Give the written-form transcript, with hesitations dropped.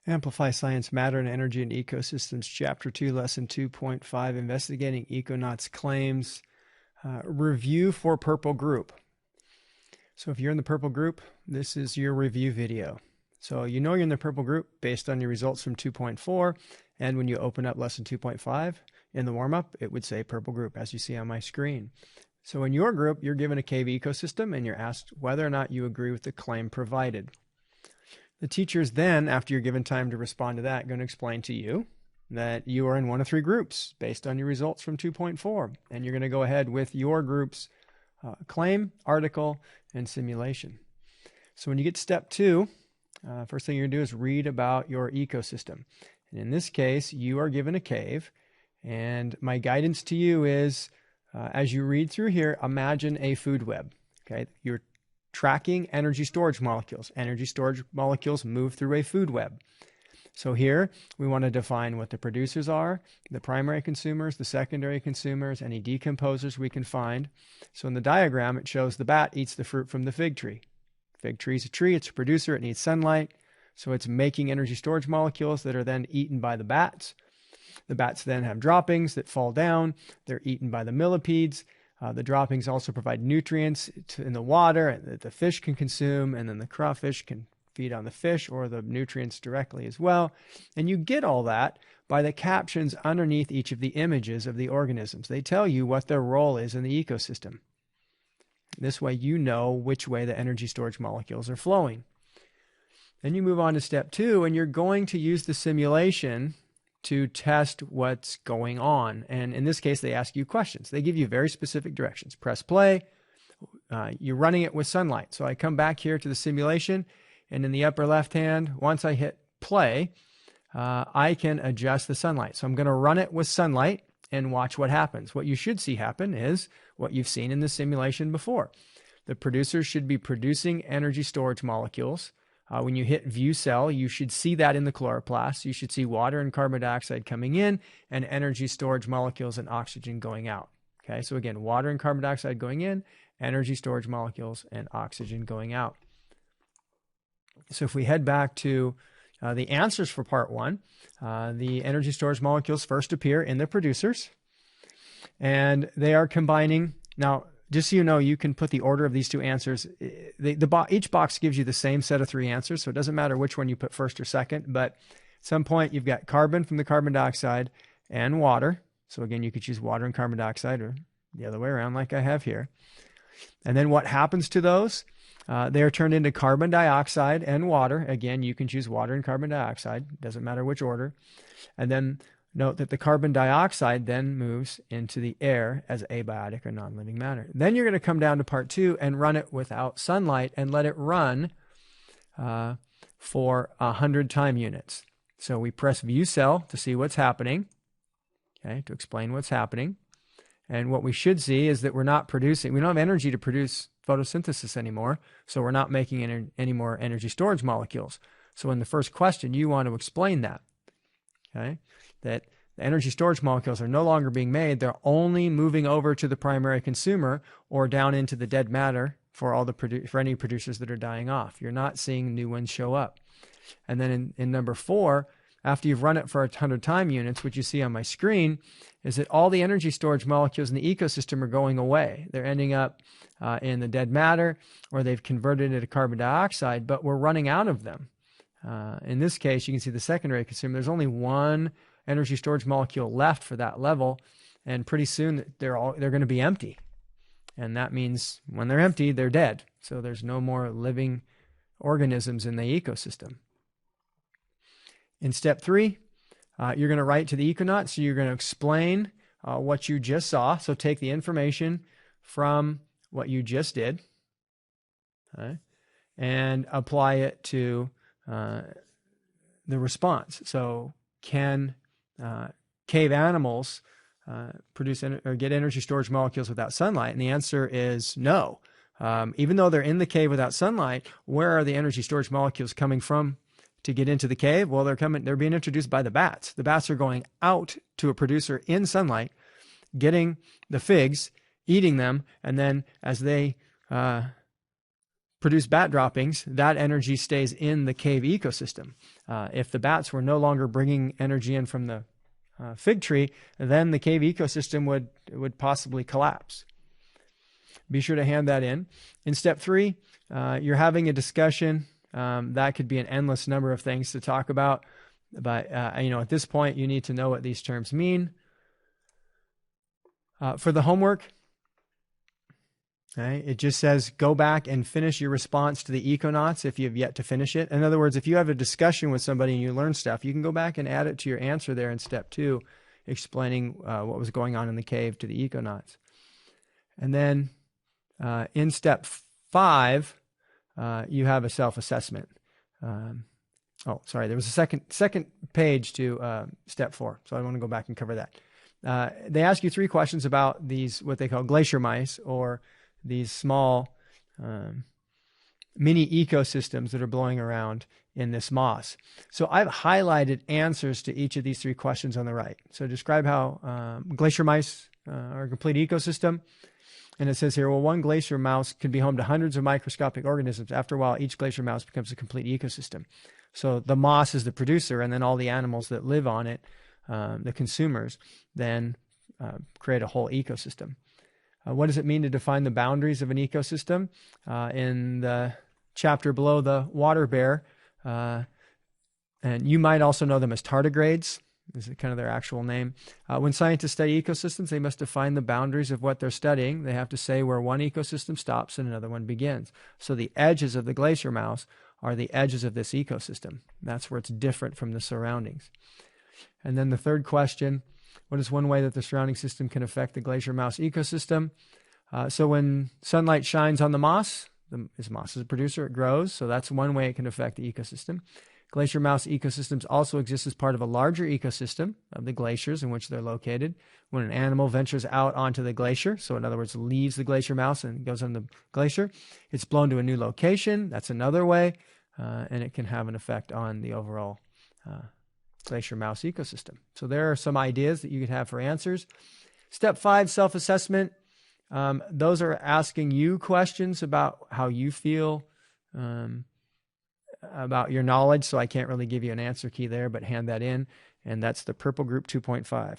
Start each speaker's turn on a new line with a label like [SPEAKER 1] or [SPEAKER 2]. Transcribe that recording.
[SPEAKER 1] Amplify Science, Matter and Energy in Ecosystems, Chapter 2, Lesson 2.5, Investigating Econauts' Claims. Review for Purple Group. So if you're in the purple group, this is your review video. So you know you're in the purple group based on your results from 2.4, and when you open up Lesson 2.5 in the warm-up, it would say purple group, as you see on my screen. So in your group, you're given a cave ecosystem, and you're asked whether or not you agree with the claim provided. The teachers then, after you're given time to respond to that, going to explain to you that you are in one of three groups based on your results from 2.4. And you're going to go ahead with your group's claim, article, and simulation. So when you get to step 2, first thing you're going to do is read about your ecosystem. And in this case, you are given a cave. And my guidance to you is, as you read through here, imagine a food web. Okay, you're tracking energy storage molecules. Energy storage molecules move through a food web. So here we want to define what the producers are, the primary consumers, the secondary consumers, any decomposers we can find. So in the diagram, it shows the bat eats the fruit from the fig tree. Fig tree is a tree, it's a producer, it needs sunlight. So it's making energy storage molecules that are then eaten by the bats. The bats then have droppings that fall down. They're eaten by the millipedes. The droppings also provide nutrients in the water that the fish can consume, and then the crawfish can feed on the fish or the nutrients directly as well. And you get all that by the captions underneath each of the images of the organisms. They tell you what their role is in the ecosystem. This way you know which way the energy storage molecules are flowing. Then you move on to step 2, and you're going to use the simulation to test what's going on. And in this case, they ask you questions. They give you very specific directions. Press play. You're running it with sunlight. So I come back here to the simulation, and in the upper left hand, once I hit play, I can adjust the sunlight. So I'm going to run it with sunlight and watch what happens. What you should see happen is what you've seen in the simulation before. The producers should be producing energy storage molecules. When you hit view cell, you should see that in the chloroplast. You should see water and carbon dioxide coming in and energy storage molecules and oxygen going out. Okay, so again, water and carbon dioxide going in, energy storage molecules and oxygen going out. So if we head back to the answers for part 1, the energy storage molecules first appear in the producers, and they are combining. Now, just so you know, you can put the order of these two answers. Each box gives you the same set of 3 answers, so it doesn't matter which one you put first or second, but at some point you've got carbon from the carbon dioxide and water. So again, you could choose water and carbon dioxide or the other way around like I have here. And then what happens to those? They are turned into carbon dioxide and water. Again, you can choose water and carbon dioxide. Doesn't matter which order. And then note that the carbon dioxide then moves into the air as abiotic or non-living matter. Then you're going to come down to part 2 and run it without sunlight and let it run for 100 time units. So we press view cell to see what's happening, okay, to explain what's happening. And what we should see is that we don't have energy to produce photosynthesis anymore, so we're not making any more energy storage molecules. So in the first question, you want to explain that, okay, that the energy storage molecules are no longer being made. They're only moving over to the primary consumer or down into the dead matter for any producers that are dying off. You're not seeing new ones show up. And then in number 4, after you've run it for 100 time units, what you see on my screen is that all the energy storage molecules in the ecosystem are going away. They're ending up in the dead matter, or they've converted it to carbon dioxide, but we're running out of them. In this case, you can see the secondary consumer. There's only one energy storage molecule left for that level, and pretty soon they're going to be empty. And that means when they're empty, they're dead. So there's no more living organisms in the ecosystem. In step 3, you're going to write to the Econaut. So you're going to explain what you just saw. So take the information from what you just did, okay, and apply it to the response. So can cave animals produce or get energy storage molecules without sunlight? And the answer is no. Even though they're in the cave without sunlight, where are the energy storage molecules coming from to get into the cave? Well, they're being introduced by the bats. The bats are going out to a producer in sunlight, getting the figs, eating them, and then as they produce bat droppings, that energy stays in the cave ecosystem. If the bats were no longer bringing energy in from the fig tree, then the cave ecosystem would possibly collapse. Be sure to hand that in. In step 3, you're having a discussion. That could be an endless number of things to talk about. But, at this point, you need to know what these terms mean. For the homework, okay, it just says go back and finish your response to the Econauts if you have yet to finish it. In other words, if you have a discussion with somebody and you learn stuff, you can go back and add it to your answer there in step 2, explaining what was going on in the cave to the Econauts. And then in step 5, you have a self-assessment. There was a second page to step 4, so I want to go back and cover that. They ask you 3 questions about these, what they call glacier mice, or these small mini ecosystems that are blowing around in this moss. So I've highlighted answers to each of these 3 questions on the right. So describe how glacier mice are a complete ecosystem. And it says here, well, one glacier mouse can be home to hundreds of microscopic organisms. After a while, each glacier mouse becomes a complete ecosystem. So the moss is the producer, and then all the animals that live on it, the consumers, then create a whole ecosystem. What does it mean to define the boundaries of an ecosystem? In the chapter below, the water bear, and you might also know them as tardigrades. This is kind of their actual name. When scientists study ecosystems, they must define the boundaries of what they're studying. They have to say where one ecosystem stops and another one begins. So the edges of the glacier mouse are the edges of this ecosystem. That's where it's different from the surroundings. And then the third question, what is one way that the surrounding system can affect the glacier mouse ecosystem? So when sunlight shines on the moss, this moss is a producer, it grows. So that's one way it can affect the ecosystem. Glacier mouse ecosystems also exist as part of a larger ecosystem of the glaciers in which they're located. When an animal ventures out onto the glacier, so in other words, leaves the glacier mouse and goes on the glacier, it's blown to a new location. That's another way, and it can have an effect on the overall glacier mouse ecosystem. So there are some ideas that you could have for answers. Step 5, self-assessment. Those are asking you questions about how you feel about your knowledge, so I can't really give you an answer key there, but hand that in, and that's the Purple Group 2.5.